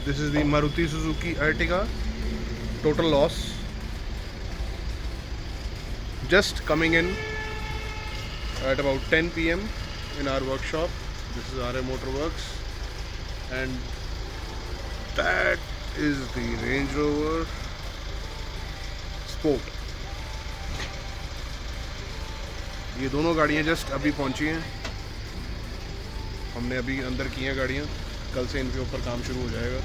This is the Maruti Suzuki Ertiga. Total loss. Just coming in at about 10 p.m. in our workshop. This is Aaryav Motorworks, and that is the Range Rover Sport. ये दोनों गाड़ियाँ just अभी पहुँची हैं, हमने अभी अंदर की हैं गाड़ियाँ, कल से इनके ऊपर काम शुरू हो जाएगा।